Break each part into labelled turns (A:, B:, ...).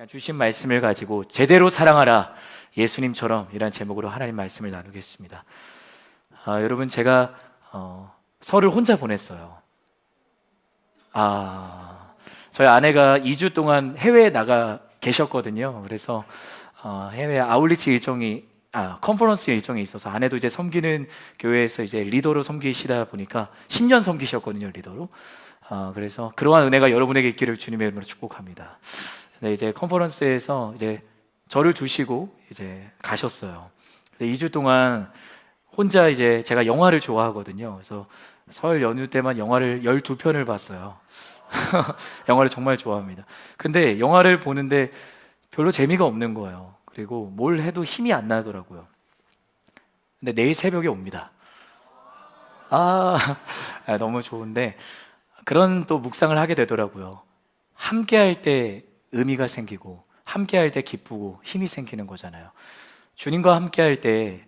A: 주신 말씀을 가지고 제대로 사랑하라 예수님처럼 이란 제목으로 하나님 말씀을 나누겠습니다. 여러분, 제가 설을 혼자 보냈어요. 저희 아내가 2주 동안 해외에 나가 계셨거든요. 그래서 해외 아울리치 일정이 컨퍼런스 일정이 있어서 아내도 이제 섬기는 교회에서 이제 리더로 섬기시다 보니까 10년 섬기셨거든요, 리더로. 그래서 그러한 은혜가 여러분에게 있기를 주님의 이름으로 축복합니다. 네, 이제 컨퍼런스에서 이제 저를 두시고 이제 가셨어요. 그래서 2주 동안 혼자 이제 제가 영화를 좋아하거든요. 그래서 설 연휴 때만 영화를 12편을 봤어요. 영화를 정말 좋아합니다. 근데 영화를 보는데 별로 재미가 없는 거예요. 그리고 뭘 해도 힘이 안 나더라고요. 근데 내일 새벽에 옵니다. 너무 좋은데 그런 또 묵상을 하게 되더라고요. 함께 할 때 의미가 생기고 함께 할 때 기쁘고 힘이 생기는 거잖아요. 주님과 함께 할 때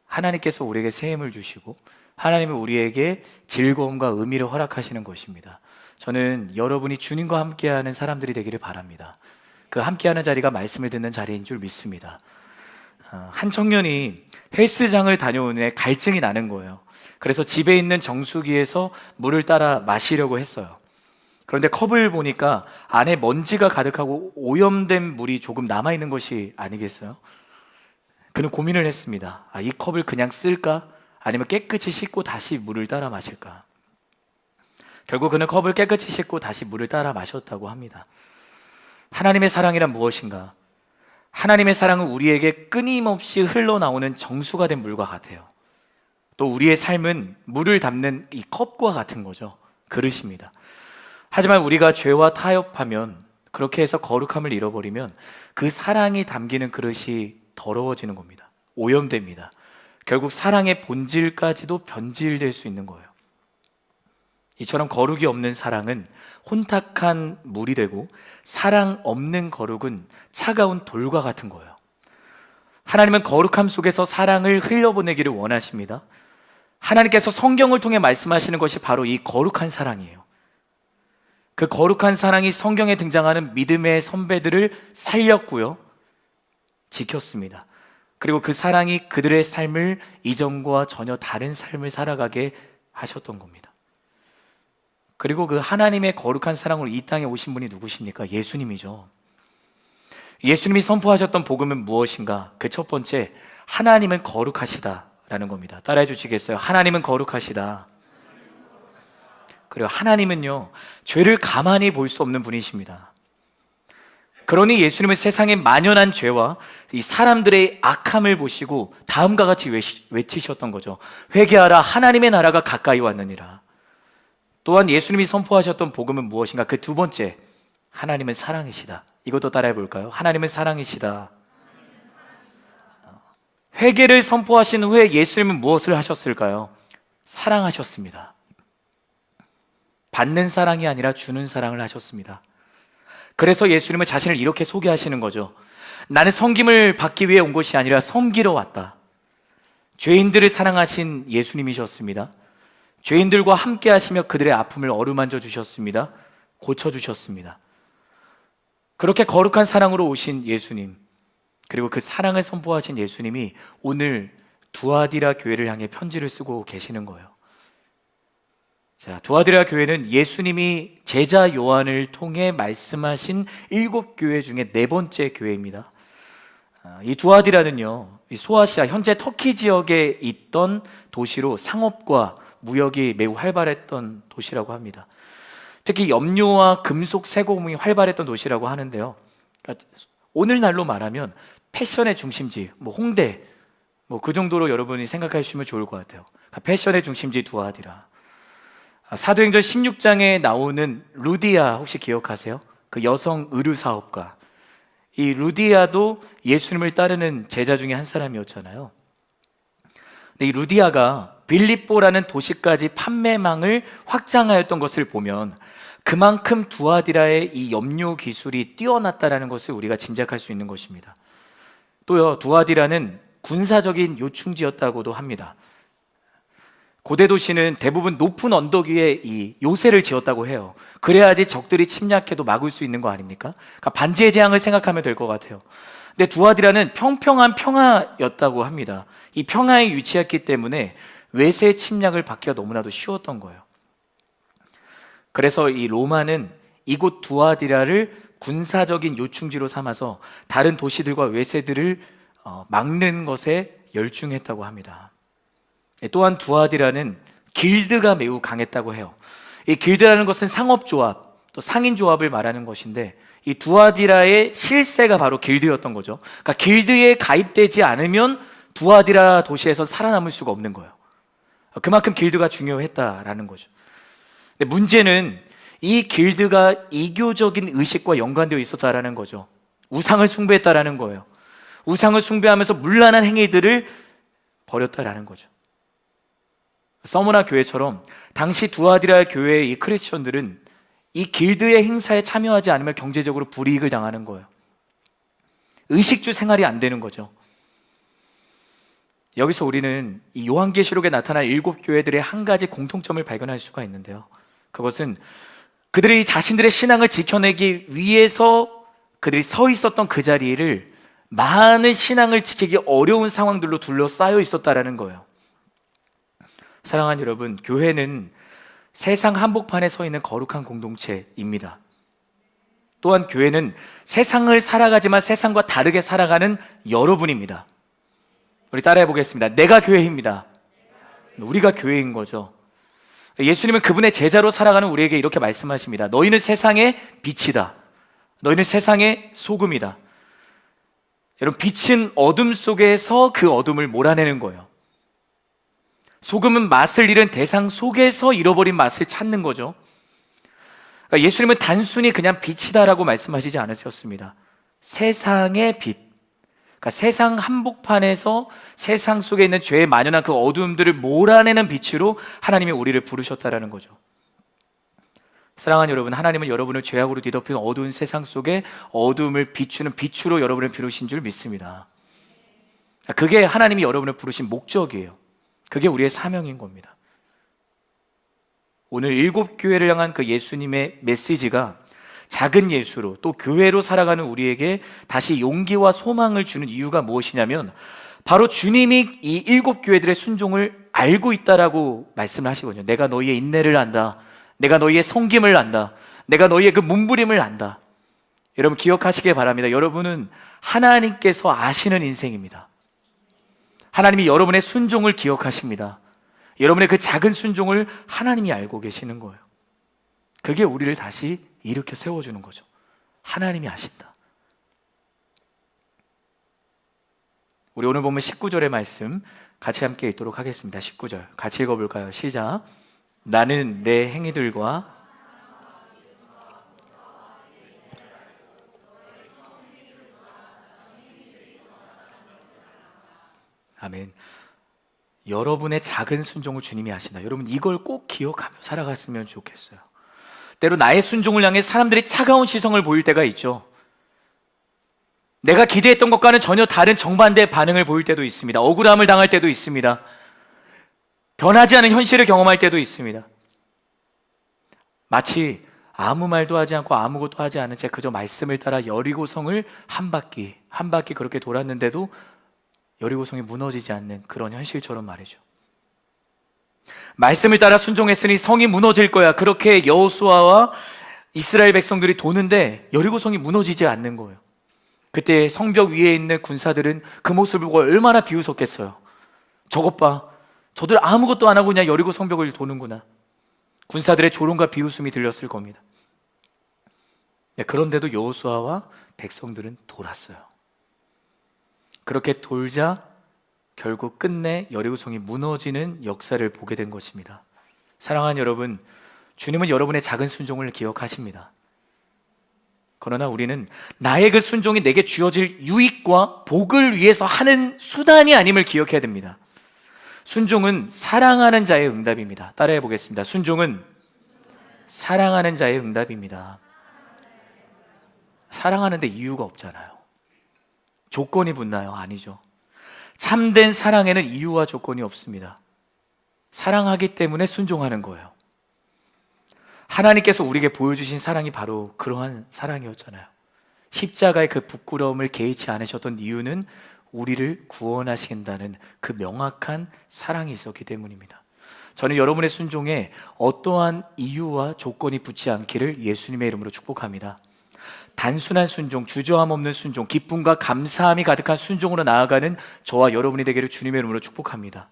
A: 하나님께서 우리에게 새 힘을 주시고 하나님은 우리에게 즐거움과 의미를 허락하시는 것입니다. 저는 여러분이 주님과 함께하는 사람들이 되기를 바랍니다. 그 함께하는 자리가 말씀을 듣는 자리인 줄 믿습니다. 한 청년이 헬스장을 다녀오는 갈증이 나는 거예요. 그래서 집에 있는 정수기에서 물을 따라 마시려고 했어요. 그런데 컵을 보니까 안에 먼지가 가득하고 오염된 물이 조금 남아있는 것이 아니겠어요? 그는 고민을 했습니다. 이 컵을 그냥 쓸까? 아니면 깨끗이 씻고 다시 물을 따라 마실까? 결국 그는 컵을 깨끗이 씻고 다시 물을 따라 마셨다고 합니다. 하나님의 사랑이란 무엇인가? 하나님의 사랑은 우리에게 끊임없이 흘러나오는 정수가 된 물과 같아요. 또 우리의 삶은 물을 담는 이 컵과 같은 거죠. 그릇입니다. 하지만 우리가 죄와 타협하면, 그렇게 해서 거룩함을 잃어버리면 그 사랑이 담기는 그릇이 더러워지는 겁니다. 오염됩니다. 결국 사랑의 본질까지도 변질될 수 있는 거예요. 이처럼 거룩이 없는 사랑은 혼탁한 물이 되고 사랑 없는 거룩은 차가운 돌과 같은 거예요. 하나님은 거룩함 속에서 사랑을 흘려보내기를 원하십니다. 하나님께서 성경을 통해 말씀하시는 것이 바로 이 거룩한 사랑이에요. 그 거룩한 사랑이 성경에 등장하는 믿음의 선배들을 살렸고요, 지켰습니다. 그리고 그 사랑이 그들의 삶을 이전과 전혀 다른 삶을 살아가게 하셨던 겁니다. 그리고 그 하나님의 거룩한 사랑으로 이 땅에 오신 분이 누구십니까? 예수님이죠. 예수님이 선포하셨던 복음은 무엇인가? 그 첫 번째, 하나님은 거룩하시다라는 겁니다. 따라해 주시겠어요? 하나님은 거룩하시다. 그리고 하나님은요, 죄를 가만히 볼 수 없는 분이십니다. 그러니 예수님은 세상의 만연한 죄와 이 사람들의 악함을 보시고 다음과 같이 외치셨던 거죠. 회개하라, 하나님의 나라가 가까이 왔느니라. 또한 예수님이 선포하셨던 복음은 무엇인가? 그 두 번째, 하나님은 사랑이시다. 이것도 따라해 볼까요? 하나님은 사랑이시다. 회개를 선포하신 후에 예수님은 무엇을 하셨을까요? 사랑하셨습니다. 받는 사랑이 아니라 주는 사랑을 하셨습니다. 그래서 예수님은 자신을 이렇게 소개하시는 거죠. 나는 섬김을 받기 위해 온 것이 아니라 섬기러 왔다. 죄인들을 사랑하신 예수님이셨습니다. 죄인들과 함께 하시며 그들의 아픔을 어루만져 주셨습니다. 고쳐주셨습니다. 그렇게 거룩한 사랑으로 오신 예수님, 그리고 그 사랑을 선포하신 예수님이 오늘 두아디라 교회를 향해 편지를 쓰고 계시는 거예요. 자, 두아디라 교회는 예수님이 제자 요한을 통해 말씀하신 7교회 중에 4번째 교회입니다. 이 두아디라는요, 이 소아시아, 현재 터키 지역에 있던 도시로 상업과 무역이 매우 활발했던 도시라고 합니다. 특히 염료와 금속 세공이 활발했던 도시라고 하는데요, 그러니까 오늘날로 말하면 패션의 중심지, 홍대, 그 정도로 여러분이 생각해 주시면 좋을 것 같아요. 그러니까 패션의 중심지 두아디라. 사도행전 16장에 나오는 루디아 혹시 기억하세요? 그 여성 의류 사업가. 이 루디아도 예수님을 따르는 제자 중에 한 사람이었잖아요. 근데 이 루디아가 빌립보라는 도시까지 판매망을 확장하였던 것을 보면 그만큼 두아디라의 이 염료 기술이 뛰어났다는 것을 우리가 짐작할 수 있는 것입니다. 또요, 두아디라는 군사적인 요충지였다고도 합니다. 고대 도시는 대부분 높은 언덕 위에 이 요새를 지었다고 해요. 그래야지 적들이 침략해도 막을 수 있는 거 아닙니까? 그러니까 반지의 제왕을 생각하면 될 것 같아요. 근데 두아디라는 평평한 평화였다고 합니다. 이 평화에 위치했기 때문에 외세의 침략을 받기가 너무나도 쉬웠던 거예요. 그래서 이 로마는 이곳 두아디라를 군사적인 요충지로 삼아서 다른 도시들과 외세들을 막는 것에 열중했다고 합니다. 또한 두아디라는 길드가 매우 강했다고 해요. 이 길드라는 것은 상업조합, 또 상인조합을 말하는 것인데 이 두아디라의 실세가 바로 길드였던 거죠. 그러니까 길드에 가입되지 않으면 두아디라 도시에서 살아남을 수가 없는 거예요. 그만큼 길드가 중요했다라는 거죠. 근데 문제는 이 길드가 이교적인 의식과 연관되어 있었다라는 거죠. 우상을 숭배했다라는 거예요. 우상을 숭배하면서 문란한 행위들을 벌였다라는 거죠. 서머나 교회처럼 당시 두아디라 교회의 이 크리스천들은 이 길드의 행사에 참여하지 않으면 경제적으로 불이익을 당하는 거예요. 의식주 생활이 안 되는 거죠. 여기서 우리는 이 요한계시록에 나타난 7교회들의 한 가지 공통점을 발견할 수가 있는데요. 그것은 그들이 자신들의 신앙을 지켜내기 위해서 그들이 서 있었던 그 자리를 많은 신앙을 지키기 어려운 상황들로 둘러싸여 있었다라는 거예요. 사랑하는 여러분, 교회는 세상 한복판에 서 있는 거룩한 공동체입니다. 또한 교회는 세상을 살아가지만 세상과 다르게 살아가는 여러분입니다. 우리 따라해 보겠습니다. 내가 교회입니다. 우리가 교회인 거죠. 예수님은 그분의 제자로 살아가는 우리에게 이렇게 말씀하십니다. 너희는 세상의 빛이다. 너희는 세상의 소금이다. 여러분, 빛은 어둠 속에서 그 어둠을 몰아내는 거예요. 소금은 맛을 잃은 대상 속에서 잃어버린 맛을 찾는 거죠. 그러니까 예수님은 단순히 그냥 빛이다라고 말씀하시지 않으셨습니다. 세상의 빛, 그러니까 세상 한복판에서 세상 속에 있는 죄에 만연한 그 어두움들을 몰아내는 빛으로 하나님이 우리를 부르셨다라는 거죠. 사랑하는 여러분, 하나님은 여러분을 죄악으로 뒤덮인 어두운 세상 속에 어두움을 비추는 빛으로 여러분을 부르신 줄 믿습니다. 그게 하나님이 여러분을 부르신 목적이에요. 그게 우리의 사명인 겁니다. 오늘 7교회를 향한 그 예수님의 메시지가 작은 예수로 또 교회로 살아가는 우리에게 다시 용기와 소망을 주는 이유가 무엇이냐면 바로 주님이 이 7교회들의 순종을 알고 있다라고 말씀을 하시거든요. 내가 너희의 인내를 안다. 내가 너희의 섬김을 안다. 내가 너희의 그 몸부림을 안다. 여러분 기억하시길 바랍니다. 여러분은 하나님께서 아시는 인생입니다. 하나님이 여러분의 순종을 기억하십니다. 여러분의 그 작은 순종을 하나님이 알고 계시는 거예요. 그게 우리를 다시 일으켜 세워주는 거죠. 하나님이 아신다. 우리 오늘 보면 19절의 말씀 같이 함께 읽도록 하겠습니다. 19절 같이 읽어볼까요? 시작. 나는 내 행위들과 아멘. 여러분의 작은 순종을 주님이 아신다. 여러분 이걸 꼭 기억하며 살아갔으면 좋겠어요. 때로 나의 순종을 향해 사람들이 차가운 시선을 보일 때가 있죠. 내가 기대했던 것과는 전혀 다른 정반대의 반응을 보일 때도 있습니다. 억울함을 당할 때도 있습니다. 변하지 않은 현실을 경험할 때도 있습니다. 마치 아무 말도 하지 않고 아무것도 하지 않은 채 그저 말씀을 따라 여리고성을 한 바퀴 그렇게 돌았는데도 여리고성이 무너지지 않는 그런 현실처럼 말이죠. 말씀을 따라 순종했으니 성이 무너질 거야. 그렇게 여호수아와 이스라엘 백성들이 도는데 여리고성이 무너지지 않는 거예요. 그때 성벽 위에 있는 군사들은 그 모습을 보고 얼마나 비웃었겠어요. 저것 봐. 저들 아무것도 안 하고 그냥 여리고 성벽을 도는구나. 군사들의 조롱과 비웃음이 들렸을 겁니다. 그런데도 여호수아와 백성들은 돌았어요. 그렇게 돌자 결국 끝내 여리고성이 무너지는 역사를 보게 된 것입니다. 사랑하는 여러분, 주님은 여러분의 작은 순종을 기억하십니다. 그러나 우리는 나의 그 순종이 내게 주어질 유익과 복을 위해서 하는 수단이 아님을 기억해야 됩니다. 순종은 사랑하는 자의 응답입니다. 따라해 보겠습니다. 순종은 사랑하는 자의 응답입니다. 사랑하는데 이유가 없잖아요. 조건이 붙나요? 아니죠. 참된 사랑에는 이유와 조건이 없습니다. 사랑하기 때문에 순종하는 거예요. 하나님께서 우리에게 보여주신 사랑이 바로 그러한 사랑이었잖아요. 십자가의 그 부끄러움을 개의치 않으셨던 이유는 우리를 구원하신다는 그 명확한 사랑이 있었기 때문입니다. 저는 여러분의 순종에 어떠한 이유와 조건이 붙지 않기를 예수님의 이름으로 축복합니다. 단순한 순종, 주저함 없는 순종, 기쁨과 감사함이 가득한 순종으로 나아가는 저와 여러분이 되기를 주님의 이름으로 축복합니다.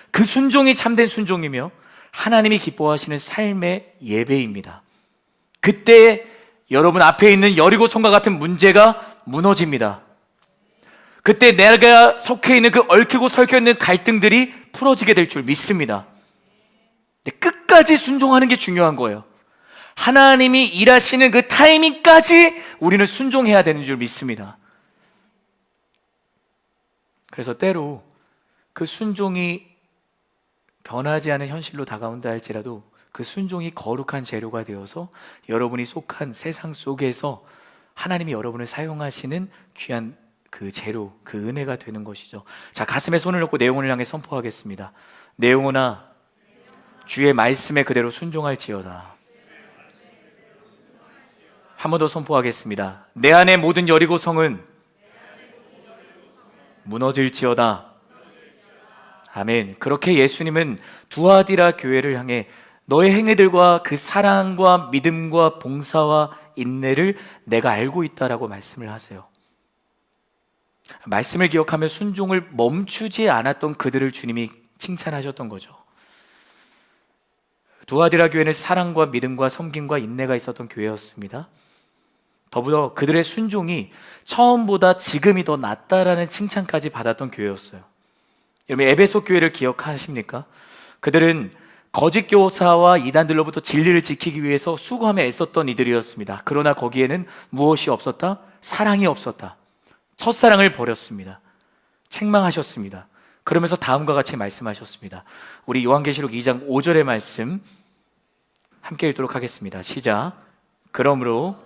A: 그 순종이 참된 순종이며 하나님이 기뻐하시는 삶의 예배입니다. 그때 여러분 앞에 있는 여리고성과 같은 문제가 무너집니다. 그때 내가 속해 있는 그 얽히고 설켜 있는 갈등들이 풀어지게 될 줄 믿습니다. 끝까지 순종하는 게 중요한 거예요. 하나님이 일하시는 그 타이밍까지 우리는 순종해야 되는 줄 믿습니다. 그래서 때로 그 순종이 변하지 않은 현실로 다가온다 할지라도 그 순종이 거룩한 재료가 되어서 여러분이 속한 세상 속에서 하나님이 여러분을 사용하시는 귀한 그 재료, 그 은혜가 되는 것이죠. 자, 가슴에 손을 놓고 내 영혼을 향해 선포하겠습니다. 내 영혼아, 주의 말씀에 그대로 순종할지어다. 한 번 더 선포하겠습니다. 내 안의 모든 여리고성은 무너질지어다. 아멘. 그렇게 예수님은 두아디라 교회를 향해 너의 행위들과 그 사랑과 믿음과 봉사와 인내를 내가 알고 있다라고 말씀을 하세요. 말씀을 기억하며 순종을 멈추지 않았던 그들을 주님이 칭찬하셨던 거죠. 두아디라 교회는 사랑과 믿음과 섬김과 인내가 있었던 교회였습니다. 더불어 그들의 순종이 처음보다 지금이 더 낫다라는 칭찬까지 받았던 교회였어요. 여러분, 에베소 교회를 기억하십니까? 그들은 거짓 교사와 이단들로부터 진리를 지키기 위해서 수고하며 애썼던 이들이었습니다. 그러나 거기에는 무엇이 없었다? 사랑이 없었다. 첫사랑을 버렸습니다. 책망하셨습니다. 그러면서 다음과 같이 말씀하셨습니다. 우리 요한계시록 2장 5절의 말씀 함께 읽도록 하겠습니다. 시작. 그러므로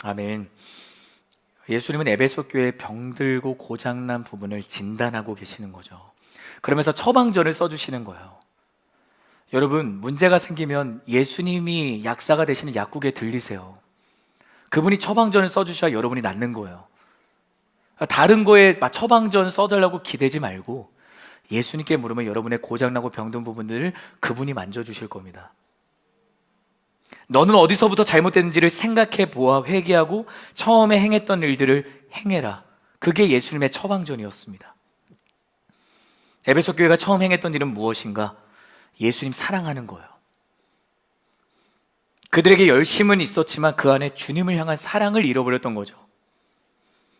A: 아멘. 예수님은 에베소 교회의 병들고 고장난 부분을 진단하고 계시는 거죠. 그러면서 처방전을 써주시는 거예요. 여러분, 문제가 생기면 예수님이 약사가 되시는 약국에 들리세요. 그분이 처방전을 써주셔야 여러분이 낫는 거예요. 다른 거에 처방전 써달라고 기대지 말고 예수님께 물으면 여러분의 고장나고 병든 부분들을 그분이 만져주실 겁니다. 너는 어디서부터 잘못됐는지를 생각해 보아 회개하고 처음에 행했던 일들을 행해라. 그게 예수님의 처방전이었습니다. 에베소 교회가 처음 행했던 일은 무엇인가? 예수님 사랑하는 거예요. 그들에게 열심은 있었지만 그 안에 주님을 향한 사랑을 잃어버렸던 거죠.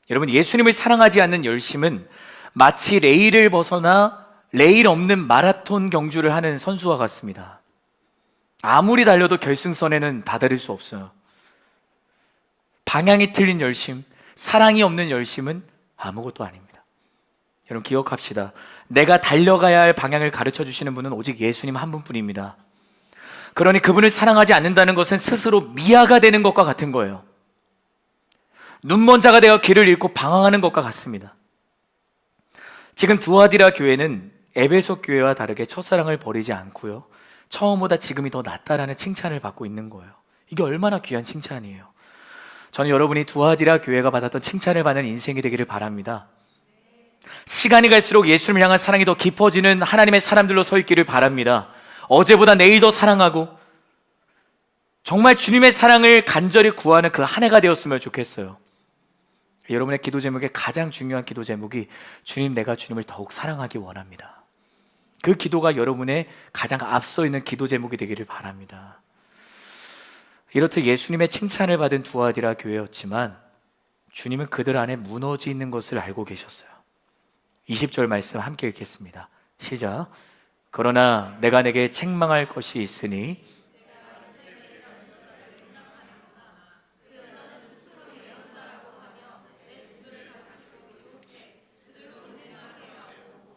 A: 여러분, 예수님을 사랑하지 않는 열심은 마치 레일을 벗어나 레일 없는 마라톤 경주를 하는 선수와 같습니다. 아무리 달려도 결승선에는 다다를 수 없어요. 방향이 틀린 열심, 사랑이 없는 열심은 아무것도 아닙니다. 여러분, 기억합시다. 내가 달려가야 할 방향을 가르쳐 주시는 분은 오직 예수님 한 분뿐입니다. 그러니 그분을 사랑하지 않는다는 것은 스스로 미아가 되는 것과 같은 거예요. 눈먼 자가 되어 길을 잃고 방황하는 것과 같습니다. 지금 두아디라 교회는 에베소 교회와 다르게 첫사랑을 버리지 않고요, 처음보다 지금이 더 낫다라는 칭찬을 받고 있는 거예요. 이게 얼마나 귀한 칭찬이에요. 저는 여러분이 두아디라 교회가 받았던 칭찬을 받는 인생이 되기를 바랍니다. 시간이 갈수록 예수님을 향한 사랑이 더 깊어지는 하나님의 사람들로 서 있기를 바랍니다. 어제보다 내일 더 사랑하고 정말 주님의 사랑을 간절히 구하는 그 한 해가 되었으면 좋겠어요. 여러분의 기도 제목의 가장 중요한 기도 제목이 주님, 내가 주님을 더욱 사랑하기 원합니다. 그 기도가 여러분의 가장 앞서 있는 기도 제목이 되기를 바랍니다. 이렇듯 예수님의 칭찬을 받은 두아디라 교회였지만 주님은 그들 안에 무너져 있는 것을 알고 계셨어요. 20절 말씀 함께 읽겠습니다. 시작. 그러나 내가 내게 책망할 것이 있으니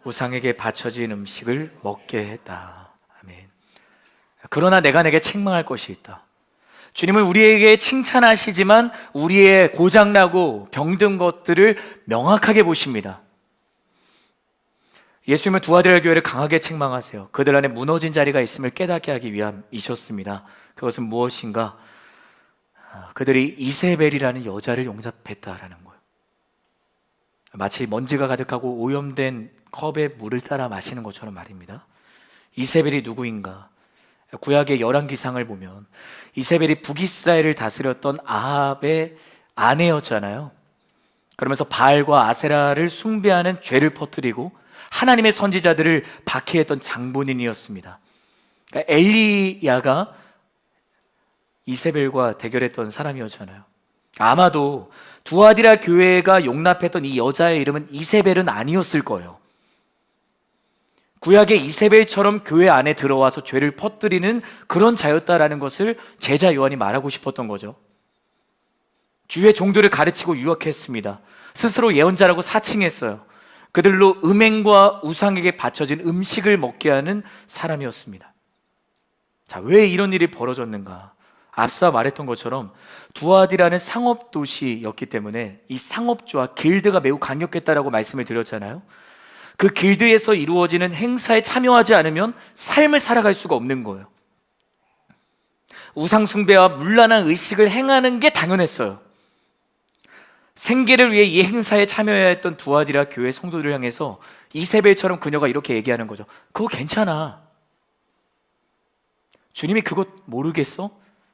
A: 우상에게 바쳐진 음식을 먹게 했다. 아멘. 그러나 내가 내게 책망할 것이 있다. 주님은 우리에게 칭찬하시지만 우리의 고장나고 병든 것들을 명확하게 보십니다. 예수님은 두 아들의 교회를 강하게 책망하세요. 그들 안에 무너진 자리가 있음을 깨닫게 하기 위함이셨습니다. 그것은 무엇인가? 그들이 이세벨이라는 여자를 용납했다라는 거예요. 마치 먼지가 가득하고 오염된 컵에 물을 따라 마시는 것처럼 말입니다. 이세벨이 누구인가? 구약의 열왕기상을 보면 이세벨이 북이스라엘을 다스렸던 아합의 아내였잖아요. 그러면서 바알과 아세라를 숭배하는 죄를 퍼뜨리고 하나님의 선지자들을 박해했던 장본인이었습니다. 그러니까 엘리야가 이세벨과 대결했던 사람이었잖아요. 아마도 두아디라 교회가 용납했던 이 여자의 이름은 이세벨은 아니었을 거예요. 구약의 이세벨처럼 교회 안에 들어와서 죄를 퍼뜨리는 그런 자였다라는 것을 제자 요한이 말하고 싶었던 거죠. 주의 종들을 가르치고 유혹했습니다. 스스로 예언자라고 사칭했어요. 그들로 음행과 우상에게 바쳐진 음식을 먹게 하는 사람이었습니다. 자, 왜 이런 일이 벌어졌는가? 앞서 말했던 것처럼 두아디라는 상업도시였기 때문에 이 상업주와 길드가 매우 강력했다라고 말씀을 드렸잖아요. 그 길드에서 이루어지는 행사에 참여하지 않으면 삶을 살아갈 수가 없는 거예요. 우상숭배와 문란한 의식을 행하는 게 당연했어요. 생계를 위해 이 행사에 참여해야 했던 두아디라 교회 성도들을 향해서 이세벨처럼 그녀가 이렇게 얘기하는 거죠. 그거 괜찮아. 주님이 그거 모르겠어?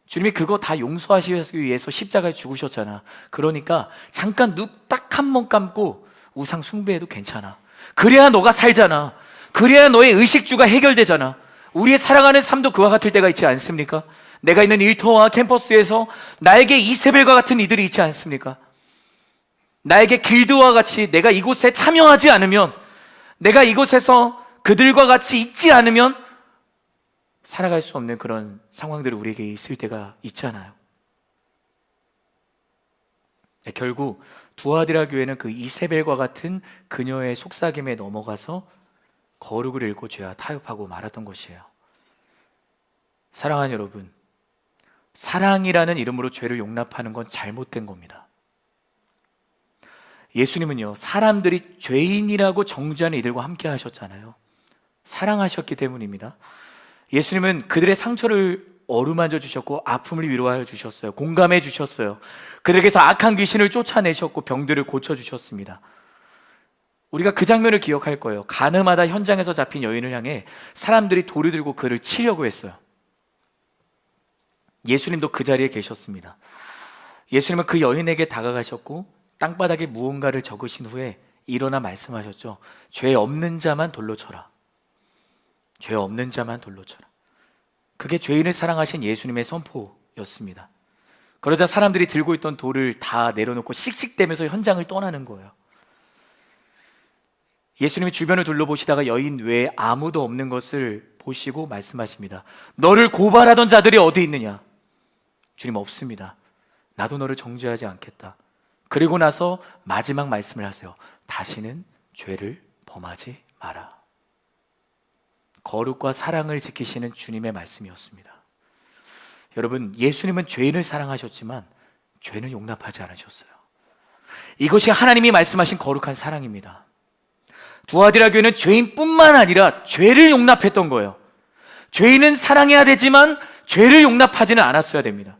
A: 주님이 그거 다 용서하시기 위해서 십자가에 죽으셨잖아. 그러니까 잠깐 눈 딱 한 번 감고 우상 숭배해도 괜찮아. 그래야 너가 살잖아. 그래야 너의 의식주가 해결되잖아. 우리의 살아가는 삶도 그와 같을 때가 있지 않습니까? 내가 있는 일터와 캠퍼스에서 나에게 이세벨과 같은 이들이 있지 않습니까? 나에게 길드와 같이 내가 이곳에 참여하지 않으면, 내가 이곳에서 그들과 같이 있지 않으면 살아갈 수 없는 그런 상황들이 우리에게 있을 때가 있잖아요. 결국 두아디라 교회는 그 이세벨과 같은 그녀의 속삭임에 넘어가서 거룩을 잃고 죄와 타협하고 말았던 것이에요. 사랑하는 여러분, 사랑이라는 이름으로 죄를 용납하는 건 잘못된 겁니다. 예수님은요, 사람들이 죄인이라고 정죄하는 이들과 함께 하셨잖아요. 사랑하셨기 때문입니다. 예수님은 그들의 상처를 어루만져 주셨고 아픔을 위로하여 주셨어요. 공감해 주셨어요. 그들에게서 악한 귀신을 쫓아내셨고 병들을 고쳐주셨습니다. 우리가 그 장면을 기억할 거예요. 가늠하다 현장에서 잡힌 여인을 향해 사람들이 돌을 들고 그를 치려고 했어요. 예수님도 그 자리에 계셨습니다. 예수님은 그 여인에게 다가가셨고 땅바닥에 무언가를 적으신 후에 일어나 말씀하셨죠. 죄 없는 자만 돌로 쳐라. 죄 없는 자만 돌로 쳐라. 그게 죄인을 사랑하신 예수님의 선포였습니다. 그러자 사람들이 들고 있던 돌을 다 내려놓고 씩씩대면서 현장을 떠나는 거예요. 예수님이 주변을 둘러보시다가 여인 외에 아무도 없는 것을 보시고 말씀하십니다. 너를 고발하던 자들이 어디 있느냐? 주님 없습니다. 나도 너를 정죄하지 않겠다. 그리고 나서 마지막 말씀을 하세요. 다시는 죄를 범하지 마라. 거룩과 사랑을 지키시는 주님의 말씀이었습니다. 여러분, 예수님은 죄인을 사랑하셨지만 죄는 용납하지 않으셨어요. 이것이 하나님이 말씀하신 거룩한 사랑입니다. 두아디라 교회는 죄인뿐만 아니라 죄를 용납했던 거예요. 죄인은 사랑해야 되지만 죄를 용납하지는 않았어야 됩니다.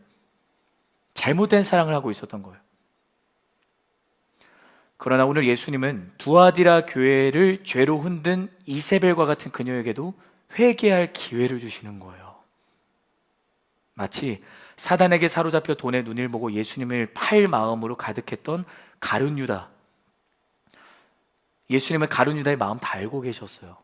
A: 잘못된 사랑을 하고 있었던 거예요. 그러나 오늘 예수님은 두아디라 교회를 죄로 흔든 이세벨과 같은 그녀에게도 회개할 기회를 주시는 거예요. 마치 사단에게 사로잡혀 돈의 눈을 보고 예수님을 팔 마음으로 가득했던 가룟 유다. 예수님은 가룟 유다의 마음 다 알고 계셨어요.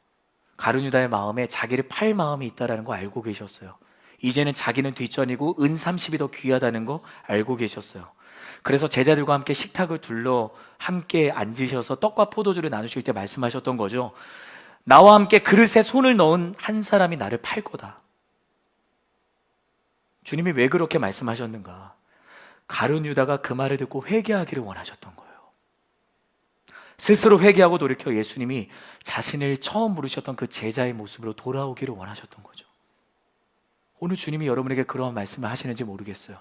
A: 가룟 유다의 마음에 자기를 팔 마음이 있다는 거 알고 계셨어요. 이제는 자기는 뒷전이고 은 30이 더 귀하다는 거 알고 계셨어요. 그래서 제자들과 함께 식탁을 둘러 함께 앉으셔서 떡과 포도주를 나누실 때 말씀하셨던 거죠. 나와 함께 그릇에 손을 넣은 한 사람이 나를 팔 거다. 주님이 왜 그렇게 말씀하셨는가? 가룟 유다가 그 말을 듣고 회개하기를 원하셨던 거예요. 스스로 회개하고 돌이켜 예수님이 자신을 처음 부르셨던 그 제자의 모습으로 돌아오기를 원하셨던 거죠. 오늘 주님이 여러분에게 그러한 말씀을 하시는지 모르겠어요.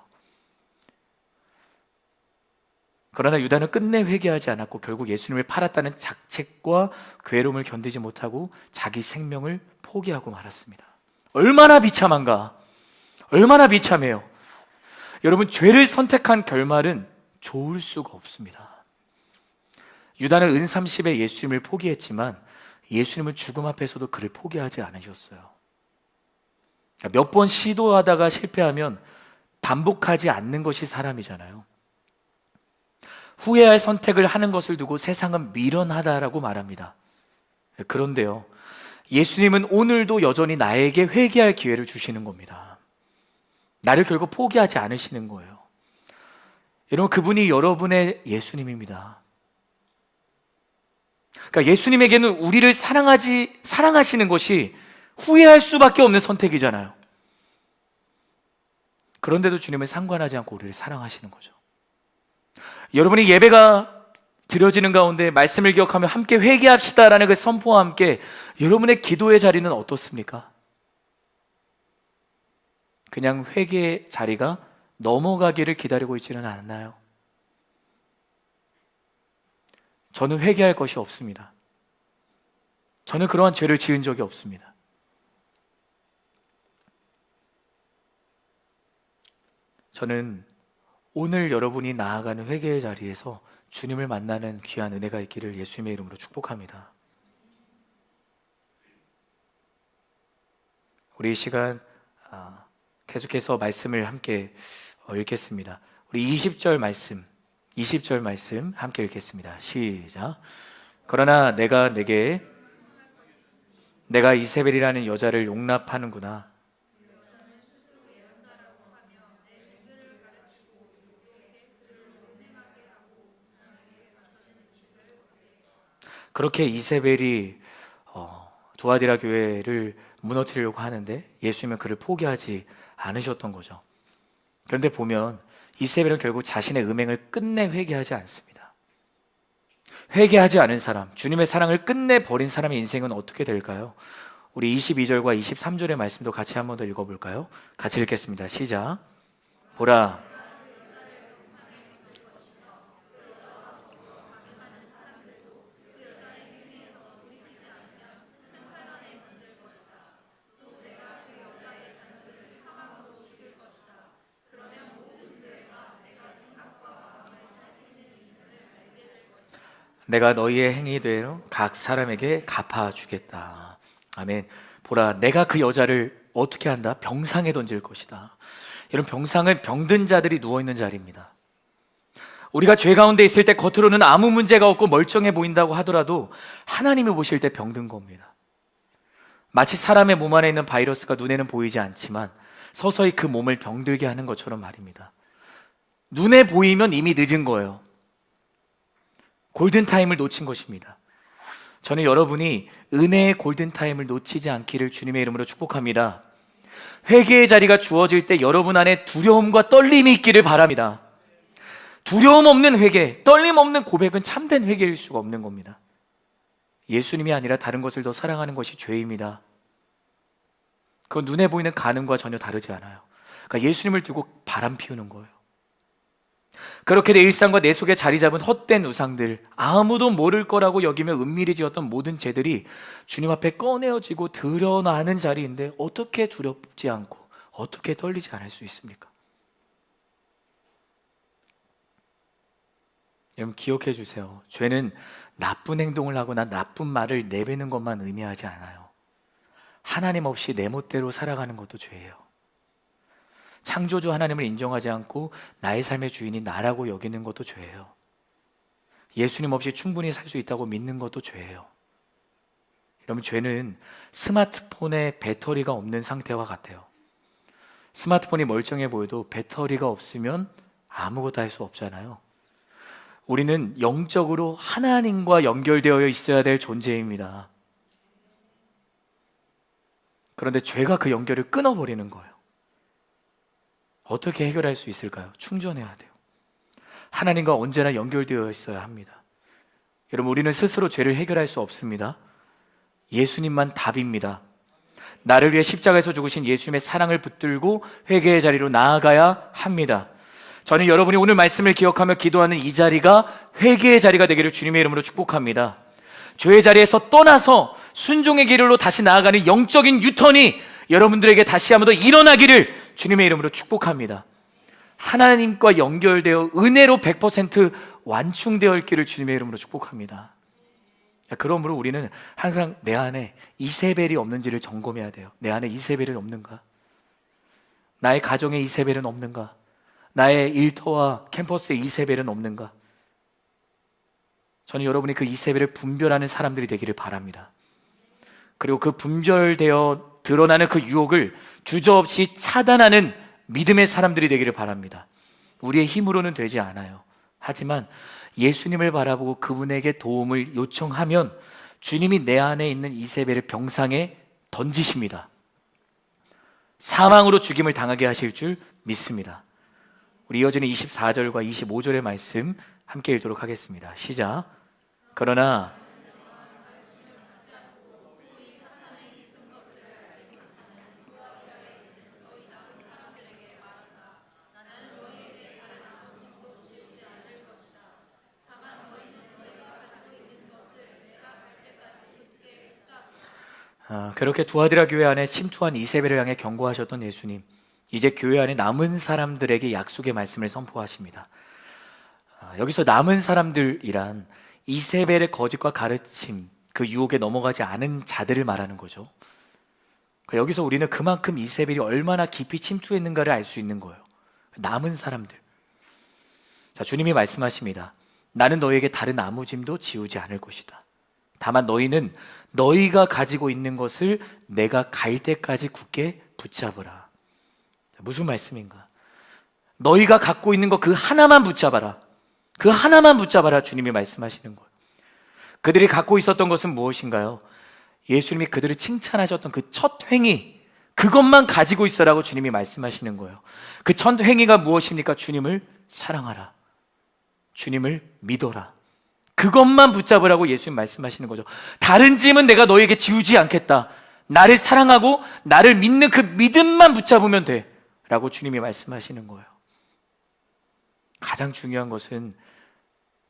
A: 그러나 유다는 끝내 회개하지 않았고 결국 예수님을 팔았다는 자책과 괴로움을 견디지 못하고 자기 생명을 포기하고 말았습니다. 얼마나 비참한가? 얼마나 비참해요. 여러분, 죄를 선택한 결말은 좋을 수가 없습니다. 유다는 은삼십에 예수님을 포기했지만 예수님은 죽음 앞에서도 그를 포기하지 않으셨어요. 몇 번 시도하다가 실패하면 반복하지 않는 것이 사람이잖아요. 후회할 선택을 하는 것을 두고 세상은 미련하다라고 말합니다. 그런데요, 예수님은 오늘도 여전히 나에게 회개할 기회를 주시는 겁니다. 나를 결국 포기하지 않으시는 거예요. 여러분, 그분이 여러분의 예수님입니다. 그러니까 예수님에게는 우리를 사랑하시는 것이 후회할 수밖에 없는 선택이잖아요. 그런데도 주님은 상관하지 않고 우리를 사랑하시는 거죠. 여러분이 예배가 드려지는 가운데 말씀을 기억하며 함께 회개합시다라는 그 선포와 함께 여러분의 기도의 자리는 어떻습니까? 그냥 회개의 자리가 넘어가기를 기다리고 있지는 않나요? 저는 회개할 것이 없습니다. 저는 그러한 죄를 지은 적이 없습니다. 저는 오늘 여러분이 나아가는 회개의 자리에서 주님을 만나는 귀한 은혜가 있기를 예수님의 이름으로 축복합니다. 우리 이 시간 계속해서 말씀을 함께 읽겠습니다. 우리 20절 말씀 함께 읽겠습니다. 시작. 그러나 내가 이세벨이라는 여자를 용납하는구나. 그렇게 이세벨이 두아디라 교회를 무너뜨리려고 하는데 예수님은 그를 포기하지 않으셨던 거죠. 그런데 보면 이세벨은 결국 자신의 음행을 끝내 회개하지 않습니다. 회개하지 않은 사람, 주님의 사랑을 끝내 버린 사람의 인생은 어떻게 될까요? 우리 22절과 23절의 말씀도 같이 한 번 더 읽어볼까요? 같이 읽겠습니다. 시작. 보라, 내가 너희의 행위대로 각 사람에게 갚아주겠다. 아멘. 보라, 내가 그 여자를 어떻게 한다? 병상에 던질 것이다. 여러분, 병상은 병든 자들이 누워있는 자리입니다. 우리가 죄 가운데 있을 때 겉으로는 아무 문제가 없고 멀쩡해 보인다고 하더라도 하나님이 보실 때 병든 겁니다. 마치 사람의 몸 안에 있는 바이러스가 눈에는 보이지 않지만 서서히 그 몸을 병들게 하는 것처럼 말입니다. 눈에 보이면 이미 늦은 거예요. 골든타임을 놓친 것입니다. 저는 여러분이 은혜의 골든타임을 놓치지 않기를 주님의 이름으로 축복합니다. 회개의 자리가 주어질 때 여러분 안에 두려움과 떨림이 있기를 바랍니다. 두려움 없는 회개, 떨림 없는 고백은 참된 회개일 수가 없는 겁니다. 예수님이 아니라 다른 것을 더 사랑하는 것이 죄입니다. 그건 눈에 보이는 간음과 전혀 다르지 않아요. 그러니까 예수님을 두고 바람 피우는 거예요. 그렇게 내 일상과 내 속에 자리 잡은 헛된 우상들, 아무도 모를 거라고 여기며 은밀히 지었던 모든 죄들이 주님 앞에 꺼내어지고 드러나는 자리인데 어떻게 두렵지 않고 어떻게 떨리지 않을 수 있습니까? 여러분, 기억해 주세요. 죄는 나쁜 행동을 하거나 나쁜 말을 내뱉는 것만 의미하지 않아요. 하나님 없이 내 멋대로 살아가는 것도 죄예요. 창조주 하나님을 인정하지 않고 나의 삶의 주인이 나라고 여기는 것도 죄예요. 예수님 없이 충분히 살 수 있다고 믿는 것도 죄예요. 여러분, 죄는 스마트폰에 배터리가 없는 상태와 같아요. 스마트폰이 멀쩡해 보여도 배터리가 없으면 아무것도 할 수 없잖아요. 우리는 영적으로 하나님과 연결되어 있어야 될 존재입니다. 그런데 죄가 그 연결을 끊어버리는 거예요. 어떻게 해결할 수 있을까요? 충전해야 돼요. 하나님과 언제나 연결되어 있어야 합니다. 여러분, 우리는 스스로 죄를 해결할 수 없습니다. 예수님만 답입니다. 나를 위해 십자가에서 죽으신 예수님의 사랑을 붙들고 회개의 자리로 나아가야 합니다. 저는 여러분이 오늘 말씀을 기억하며 기도하는 이 자리가 회개의 자리가 되기를 주님의 이름으로 축복합니다. 죄의 자리에서 떠나서 순종의 길로 다시 나아가는 영적인 유턴이 여러분들에게 다시 한번 더 일어나기를 주님의 이름으로 축복합니다. 하나님과 연결되어 은혜로 100% 완충되어 있기를 주님의 이름으로 축복합니다. 그러므로 우리는 항상 내 안에 이세벨이 없는지를 점검해야 돼요. 내 안에 이세벨은 없는가? 나의 가정에 이세벨은 없는가? 나의 일터와 캠퍼스에 이세벨은 없는가? 저는 여러분이 그 이세벨을 분별하는 사람들이 되기를 바랍니다. 그리고 그 분별되어 드러나는 그 유혹을 주저없이 차단하는 믿음의 사람들이 되기를 바랍니다. 우리의 힘으로는 되지 않아요. 하지만 예수님을 바라보고 그분에게 도움을 요청하면 주님이 내 안에 있는 이세벨을 병상에 던지십니다. 사망으로 죽임을 당하게 하실 줄 믿습니다. 우리 이어지는 24절과 25절의 말씀 함께 읽도록 하겠습니다. 시작. 그러나 그렇게 두아디라 교회 안에 침투한 이세벨을 향해 경고하셨던 예수님, 이제 교회 안에 남은 사람들에게 약속의 말씀을 선포하십니다. 여기서 남은 사람들이란 이세벨의 거짓과 가르침, 그 유혹에 넘어가지 않은 자들을 말하는 거죠. 여기서 우리는 그만큼 이세벨이 얼마나 깊이 침투했는가를 알 수 있는 거예요. 남은 사람들. 자, 주님이 말씀하십니다. 나는 너희에게 다른 아무 짐도 지우지 않을 것이다. 다만 너희는 너희가 가지고 있는 것을 내가 갈 때까지 굳게 붙잡으라. 무슨 말씀인가? 너희가 갖고 있는 것 그 하나만 붙잡아라. 그 하나만 붙잡아라. 주님이 말씀하시는 거예요. 그들이 갖고 있었던 것은 무엇인가요? 예수님이 그들을 칭찬하셨던 그 첫 행위, 그것만 가지고 있어라고 주님이 말씀하시는 거예요. 그 첫 행위가 무엇입니까? 주님을 사랑하라. 주님을 믿어라. 그것만 붙잡으라고 예수님 말씀하시는 거죠. 다른 짐은 내가 너에게 지우지 않겠다. 나를 사랑하고 나를 믿는 그 믿음만 붙잡으면 돼 라고 주님이 말씀하시는 거예요. 가장 중요한 것은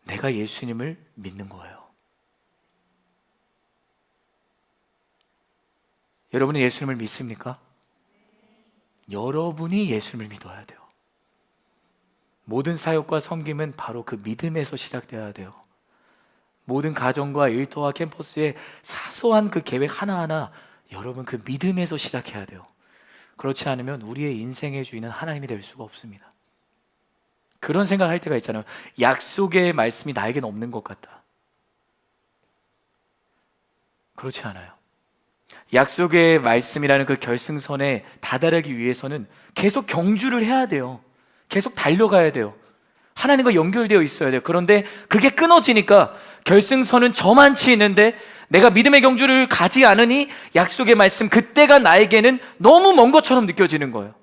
A: 내가 예수님을 믿는 거예요. 여러분은 예수님을 믿습니까? 여러분이 예수님을 믿어야 돼요. 모든 사역과 섬김은 바로 그 믿음에서 시작돼야 돼요. 모든 가정과 일터와 캠퍼스의 사소한 그 계획 하나하나 여러분 그 믿음에서 시작해야 돼요. 그렇지 않으면 우리의 인생의 주인은 하나님이 될 수가 없습니다. 그런 생각할 때가 있잖아요. 약속의 말씀이 나에게는 없는 것 같다. 그렇지 않아요. 약속의 말씀이라는 그 결승선에 다다르기 위해서는 계속 경주를 해야 돼요. 계속 달려가야 돼요. 하나님과 연결되어 있어야 돼요. 그런데 그게 끊어지니까 결승선은 저만치 있는데 내가 믿음의 경주를 가지 않으니 약속의 말씀, 그때가 나에게는 너무 먼 것처럼 느껴지는 거예요.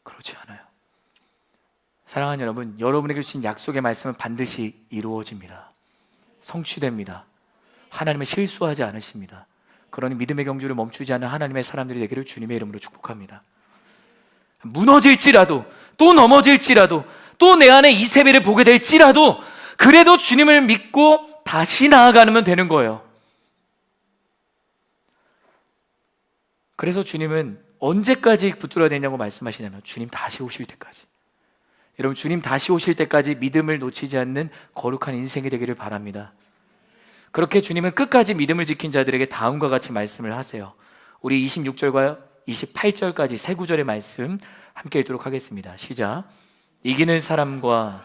A: 그렇지 않아요. 사랑하는 여러분, 여러분에게 주신 약속의 말씀은 반드시 이루어집니다. 성취됩니다. 하나님은 실수하지 않으십니다. 그러니 믿음의 경주를 멈추지 않는 하나님의 사람들이 되기를 주님의 이름으로 축복합니다. 무너질지라도, 또 넘어질지라도, 또 내 안에 이세벨을 보게 될지라도 그래도 주님을 믿고 다시 나아가면 되는 거예요. 그래서 주님은 언제까지 붙들어야 되냐고 말씀하시냐면 주님 다시 오실 때까지. 여러분, 주님 다시 오실 때까지 믿음을 놓치지 않는 거룩한 인생이 되기를 바랍니다. 그렇게 주님은 끝까지 믿음을 지킨 자들에게 다음과 같이 말씀을 하세요. 우리 26절과 28절까지 세 구절의 말씀 함께 읽도록 하겠습니다. 시작. 이기는 사람과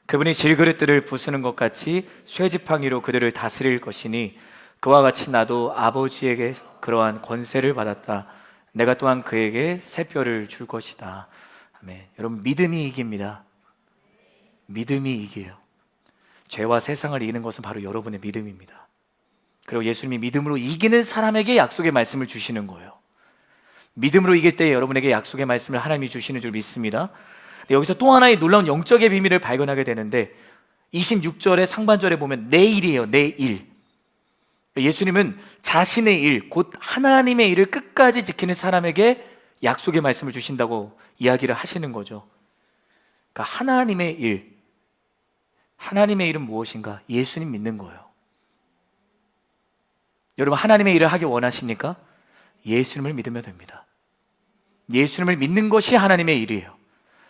A: 그분이 질그릇들을 부수는 것 같이 쇠지팡이로 그들을 다스릴 것이니 그와 같이 나도 아버지에게 그러한 권세를 받았다. 내가 또한 그에게 새 뼈를 줄 것이다. 아멘. 여러분, 믿음이 이깁니다. 믿음이 이겨요. 죄와 세상을 이기는 것은 바로 여러분의 믿음입니다. 그리고 예수님이 믿음으로 이기는 사람에게 약속의 말씀을 주시는 거예요. 믿음으로 이길 때 여러분에게 약속의 말씀을 하나님이 주시는 줄 믿습니다. 여기서 또 하나의 놀라운 영적의 비밀을 발견하게 되는데, 26절의 상반절에 보면 내일이에요. 내일. 예수님은 자신의 일, 곧 하나님의 일을 끝까지 지키는 사람에게 약속의 말씀을 주신다고 이야기를 하시는 거죠. 그러니까 하나님의 일, 하나님의 일은 무엇인가? 예수님 믿는 거예요. 여러분, 하나님의 일을 하기 원하십니까? 예수님을 믿으면 됩니다. 예수님을 믿는 것이 하나님의 일이에요.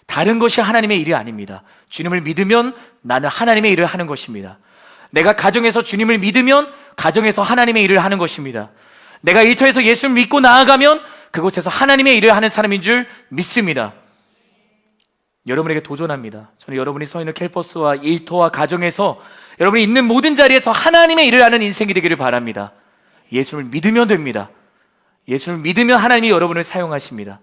A: 다른 것이 하나님의 일이 아닙니다. 주님을 믿으면 나는 하나님의 일을 하는 것입니다. 내가 가정에서 주님을 믿으면 가정에서 하나님의 일을 하는 것입니다. 내가 일터에서 예수를 믿고 나아가면 그곳에서 하나님의 일을 하는 사람인 줄 믿습니다. 여러분에게 도전합니다. 저는 여러분이 서 있는 캠퍼스와 일터와 가정에서 여러분이 있는 모든 자리에서 하나님의 일을 하는 인생이 되기를 바랍니다. 예수를 믿으면 됩니다. 예수를 믿으면 하나님이 여러분을 사용하십니다.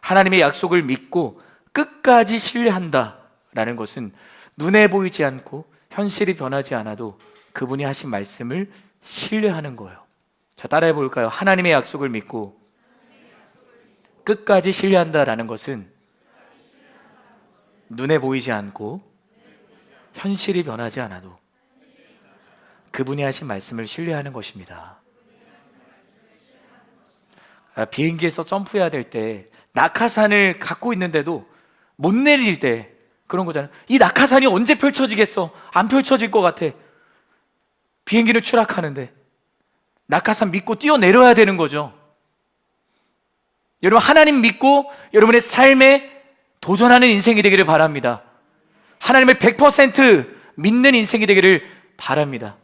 A: 하나님의 약속을 믿고 끝까지 신뢰한다라는 것은 눈에 보이지 않고 현실이 변하지 않아도 그분이 하신 말씀을 신뢰하는 거예요. 자, 따라해 볼까요? 하나님의 약속을 믿고 끝까지 신뢰한다라는 것은 눈에 보이지 않고 현실이 변하지 않아도 그분이 하신 말씀을 신뢰하는 것입니다. 비행기에서 점프해야 될 때 낙하산을 갖고 있는데도 못 내릴 때 그런 거잖아요. 이 낙하산이 언제 펼쳐지겠어? 안 펼쳐질 것 같아. 비행기를 추락하는데 낙하산 믿고 뛰어내려야 되는 거죠. 여러분, 하나님 믿고 여러분의 삶에 도전하는 인생이 되기를 바랍니다. 하나님을 100% 믿는 인생이 되기를 바랍니다.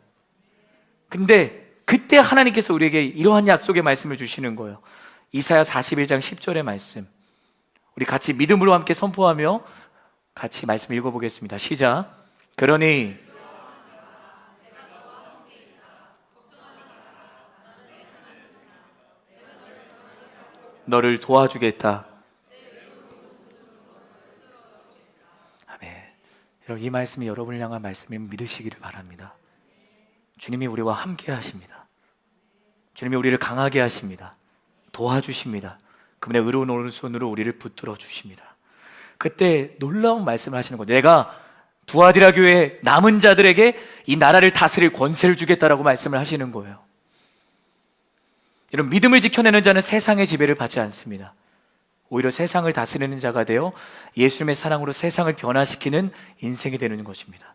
A: 근데 그때 하나님께서 우리에게 이러한 약속의 말씀을 주시는 거예요. 이사야 41장 10절의 말씀, 우리 같이 믿음으로 함께 선포하며 같이 말씀 읽어보겠습니다. 시작. 그러니 너를 도와주겠다. 아멘. 여러분, 이 말씀이 여러분을 향한 말씀임을 믿으시기를 바랍니다. 주님이 우리와 함께 하십니다. 주님이 우리를 강하게 하십니다. 도와주십니다. 그분의 의로운 오른손으로 우리를 붙들어 주십니다. 그때 놀라운 말씀을 하시는 거죠. 내가 두아디라 교회 남은 자들에게 이 나라를 다스릴 권세를 주겠다라고 말씀을 하시는 거예요. 이런 믿음을 지켜내는 자는 세상의 지배를 받지 않습니다. 오히려 세상을 다스리는 자가 되어 예수님의 사랑으로 세상을 변화시키는 인생이 되는 것입니다.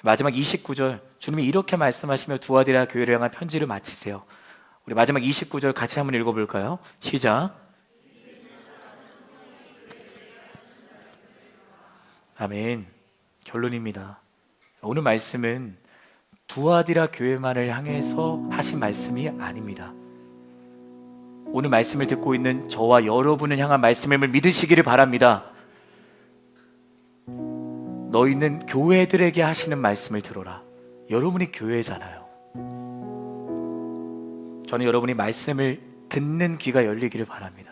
A: 마지막 29절, 주님이 이렇게 말씀하시며 두아디라 교회를 향한 편지를 마치세요. 우리 마지막 29절 같이 한번 읽어볼까요? 시작. 아멘. 결론입니다. 오늘 말씀은 두아디라 교회만을 향해서 하신 말씀이 아닙니다. 오늘 말씀을 듣고 있는 저와 여러분을 향한 말씀임을 믿으시기를 바랍니다. 너희는 교회들에게 하시는 말씀을 들어라. 여러분이 교회잖아요. 저는 여러분이 말씀을 듣는 귀가 열리기를 바랍니다.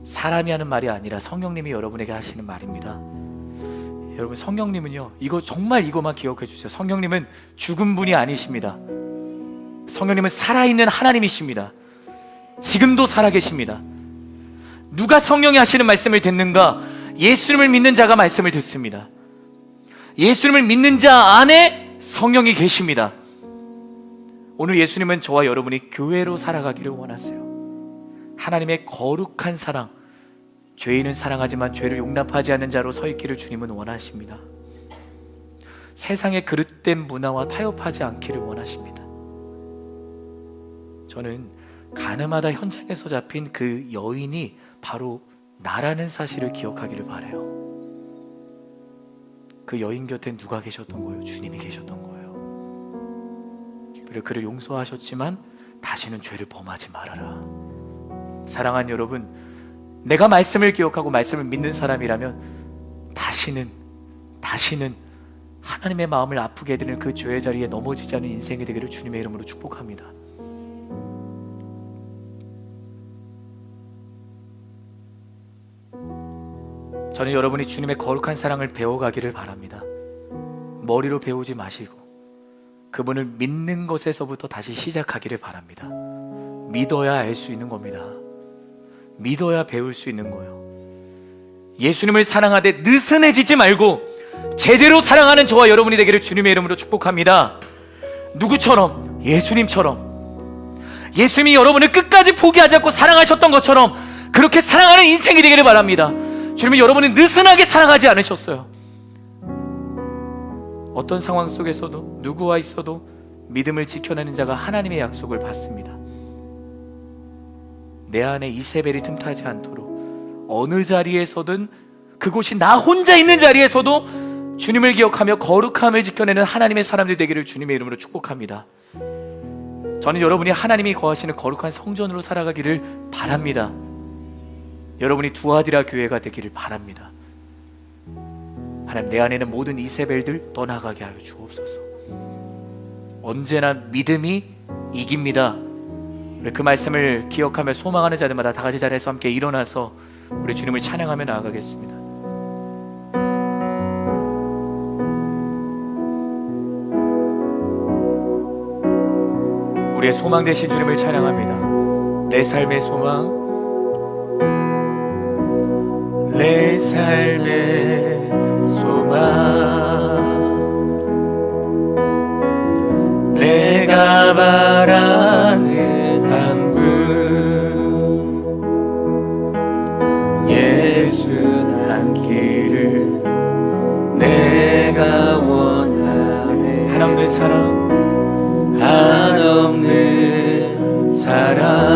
A: 사람이 하는 말이 아니라 성령님이 여러분에게 하시는 말입니다. 여러분, 성령님은요, 이거 정말 이거만 기억해 주세요. 성령님은 죽은 분이 아니십니다. 성령님은 살아있는 하나님이십니다. 지금도 살아계십니다. 누가 성령이 하시는 말씀을 듣는가? 예수님을 믿는 자가 말씀을 듣습니다. 예수님을 믿는 자 안에 성령이 계십니다. 오늘 예수님은 저와 여러분이 교회로 살아가기를 원하세요. 하나님의 거룩한 사랑, 죄인은 사랑하지만 죄를 용납하지 않는 자로 서 있기를 주님은 원하십니다. 세상의 그릇된 문화와 타협하지 않기를 원하십니다. 저는 가늠하다 현장에서 잡힌 그 여인이 바로 나라는 사실을 기억하기를 바라요. 그 여인 곁에 누가 계셨던 거예요? 주님이 계셨던 거예요. 그를 용서하셨지만 다시는 죄를 범하지 말아라. 사랑하는 여러분, 내가 말씀을 기억하고 말씀을 믿는 사람이라면 다시는 하나님의 마음을 아프게 해드리는 그 죄의 자리에 넘어지지 않은 인생이 되기를 주님의 이름으로 축복합니다. 저는 여러분이 주님의 거룩한 사랑을 배워가기를 바랍니다. 머리로 배우지 마시고 그분을 믿는 것에서부터 다시 시작하기를 바랍니다. 믿어야 알 수 있는 겁니다. 믿어야 배울 수 있는 거예요. 예수님을 사랑하되 느슨해지지 말고 제대로 사랑하는 저와 여러분이 되기를 주님의 이름으로 축복합니다. 누구처럼? 예수님처럼. 예수님이 여러분을 끝까지 포기하지 않고 사랑하셨던 것처럼 그렇게 사랑하는 인생이 되기를 바랍니다. 주님은 여러분을 느슨하게 사랑하지 않으셨어요. 어떤 상황 속에서도 누구와 있어도 믿음을 지켜내는 자가 하나님의 약속을 받습니다. 내 안에 이세벨이 틈타지 않도록 어느 자리에서든, 그곳이 나 혼자 있는 자리에서도 주님을 기억하며 거룩함을 지켜내는 하나님의 사람들 되기를 주님의 이름으로 축복합니다. 저는 여러분이 하나님이 거하시는 거룩한 성전으로 살아가기를 바랍니다. 여러분이 두아디라 교회가 되기를 바랍니다. 하나님, 내 안에는 모든 이세벨들 떠나가게 하여 주옵소서. 언제나 믿음이 이깁니다. 우리 그 말씀을 기억하며 소망하는 자들마다 다 같이 자리에서 함께 일어나서 우리 주님을 찬양하며 나아가겠습니다. 우리의 소망 되신 주님을 찬양합니다. 내 삶의 소망, 내 삶의 소망, 내가 바라는 한 분, 예수 닮기를 내가 원하네. 한없는 사랑, 한없는 사랑,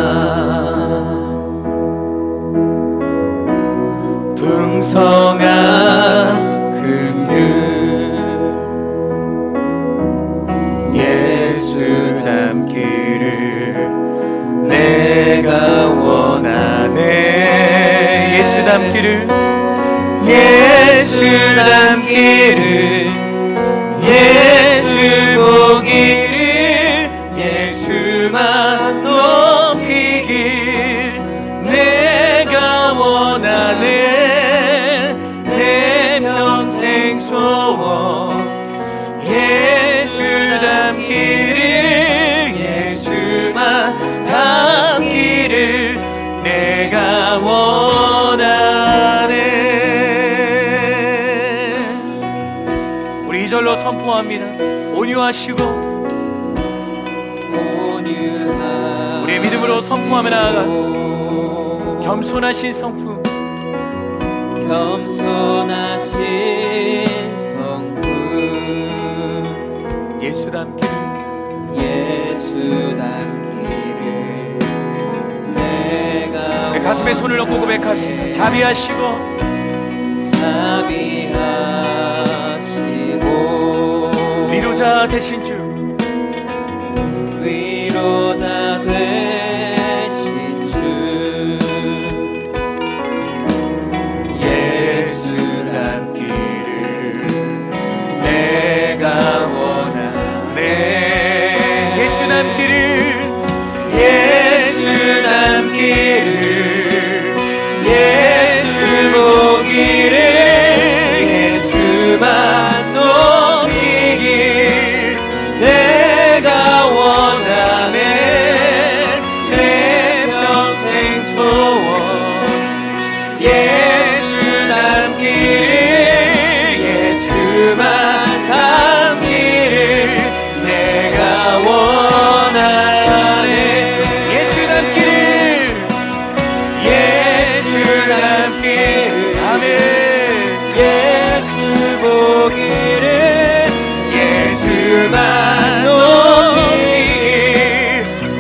A: 풍성한 긍휼, 예수 닮기를 내가 원하네. 예수 닮기를, 예수 닮기를, 예수 보기를, 예수만 높이길 내가 원하네. 내 평생 소원, 예수 닮기를, 예수만 닮기를 내가 원하네. 우리 2절로 선포합니다. 온유하시고, 우리의 믿음으로 선포하며 나아가 겸손하신 성품,
B: 겸손하신 성품,
A: 예수 닮기를,
B: 예수 닮기를 내가
A: 우리 가슴에 손을 얹고 고백합시다. 자비하시고,
B: 자비하시고,
A: 위로자 되신 주,
B: 위로자 되신 주,
A: 예수 닮기를 내가 원하네. 예수 닮기를, 예수 닮기를, 예수 보기를, 예수만 높이길 내가 원하네. 내 평생 소원, 예수 닮기를, 예수만 닮기를 내가 원하네. 예수 닮기를, 예수 닮기를, 아멘.
B: 예수 보기를,
A: 예수만 높이길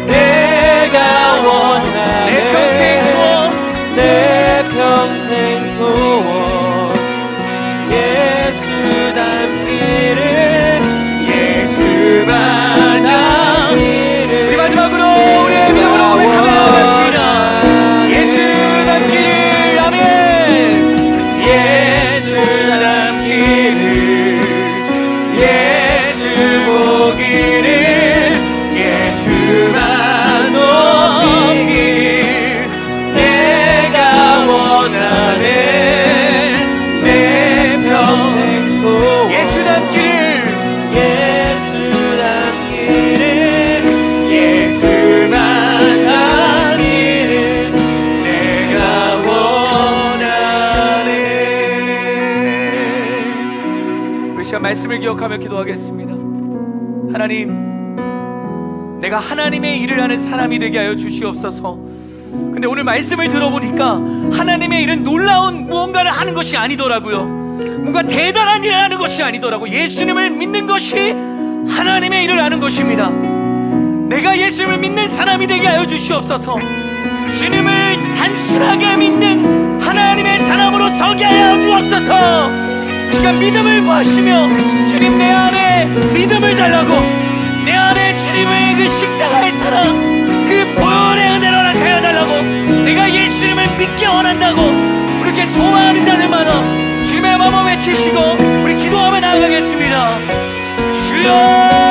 A: 내가 원하네. 내 평생 소원,
B: 내 평생 소원, 예수 닮기를,
A: 예수만 닮기를. 우리 마지막으로 우리의 믿음으로 고백하며 나갑시다. 예수 닮기를, 아멘. 시간 말씀을 기억하며 기도하겠습니다. 하나님, 내가 하나님의 일을 하는 사람이 되게 하여 주시옵소서. 근데 오늘 말씀을 들어보니까 하나님의 일은 놀라운 무언가를 하는 것이 아니더라고요. 뭔가 대단한 일을 하는 것이 아니더라고요. 예수님을 믿는 것이 하나님의 일을 하는 것입니다. 내가 예수님을 믿는 사람이 되게 하여 주시옵소서. 주님을 단순하게 믿는 하나님의 사람으로 서게 하여 주옵소서. 시간 믿음을 구하시며 주님, 내 안에 믿음을 달라고, 내 안에 주님의 그 십자가의 사랑, 그 보혈의 은혜로 나타내 달라고, 내가 예수님을 믿기 원한다고 그렇게 소망하는 자들마다 주님의 마음을 외치시고 우리 기도하며 나아가겠습니다. 주여